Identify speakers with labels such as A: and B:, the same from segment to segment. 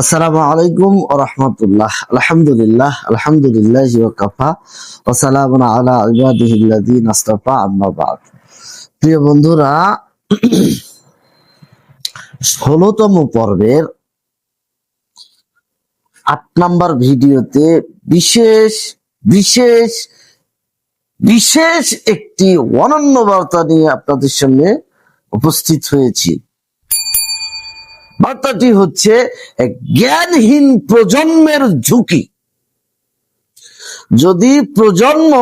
A: আসসালামু আলাইকুম ওয়া রাহমাতুল্লাহ। আলহামদুলিল্লাহ ওয়া কাফা ওয়া সালামুন আলা ইবাদিহিল্লাযিনা ইসতাফা, আম্মা বা'দ। প্রিয় বন্ধুরা, ১৬তম পর্বের ৮ নাম্বার ভিডিওতে বিশেষ বিশেষ বিশেষ একটি অনন্য বার্তা নিয়ে আপনাদের সামনে উপস্থিত হয়েছি। বার্তাটি হচ্ছে জ্ঞানহীন প্রজন্মের ঝুঁকি। যদি প্রজন্ম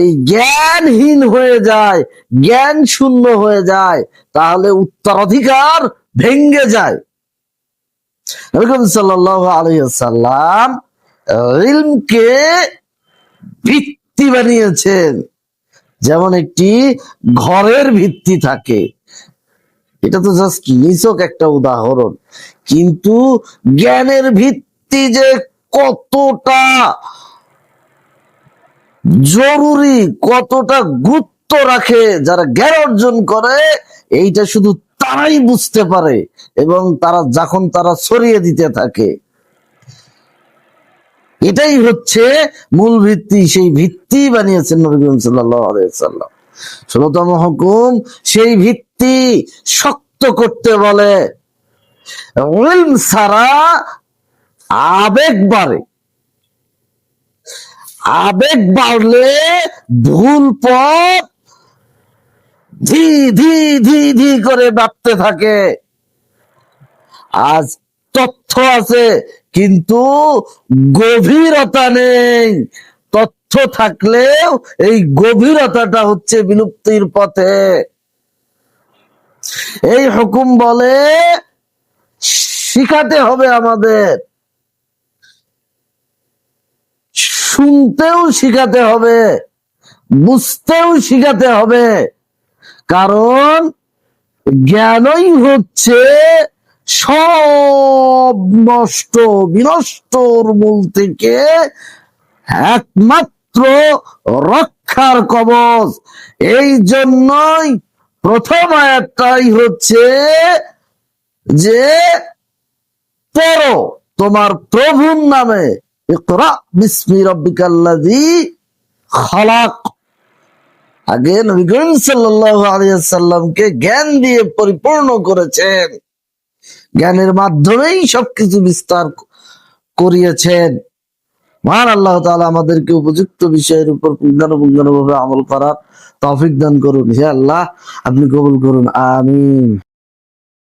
A: এই জ্ঞানহীন হয়ে যায়, জ্ঞান শূন্য হয়ে যায়, তাহলে উত্তরাধিকার ভেঙ্গে যায়। নবী সাল্লাল্লাহু আলাইহি ওয়াসাল্লাম ইলমকে ভিত্তি বানিয়েছেন, যেমন একটি ঘরের ভিত্তি থাকে। এটা তো জাস্ট নিছক একটা উদাহরণ, কিন্তু জ্ঞানের ভিত্তি যে কতটা জরুরি, কতটা গুরুত্ব রাখে, যারা জ্ঞান অর্জন করে এইটা শুধু তারাই বুঝতে পারে, এবং তারা ছড়িয়ে দিতে থাকে। এটাই হচ্ছে মূল ভিত্তি। সেই ভিত্তি বানিয়েছেন নবী করিম সাল্লাল্লাহু আলাইহি ওয়াসাল্লাম। ১৬তম হুকুম সেই ভিত্তি শক্ত করতে বলে। ইলম ছাড়া আবেগ বাড়ে, আবেগ বাড়লে ভুল পথ ধি ধি ধি ধি করে বাড়তে থাকে। আজ তথ্য আছে কিন্তু গভীরতা নেই। তথ্য থাকলেও এই গভীরতাটা হচ্ছে বিলুপ্তির পথে। এই হুকুম বলে শিখাতে হবে আমাদের, শুনতেও শিখাতে হবে, বুঝতেও শিখাতে হবে। কারণ জ্ঞানই হচ্ছে সব নষ্ট বিনষ্টর মূল থেকে একমাত্র রক্ষার কবচ। এই জন্যই প্রথম আয়াতটাই হচ্ছে যে পড়ো তোমার প্রভুর নামে, ইকরা বিসমি রাব্বিকাল্লাযী খালাক। আগে নবী করিম সাল্লাল্লাহু আলাইহি ওয়াসাল্লামকে জ্ঞান দিয়ে পরিপূর্ণ করেছেন, জ্ঞানের মাধ্যমেই সবকিছু বিস্তার করিয়েছেন। মহান আল্লাহ তাআলা আমাদেরকে উপযুক্ত বিষয়ের উপর পুঙ্খানুপুঙ্খানুভাবে আমল করার তৌফিক দান করুন। হে আল্লাহ, আপনি কবুল করুন, আমিন।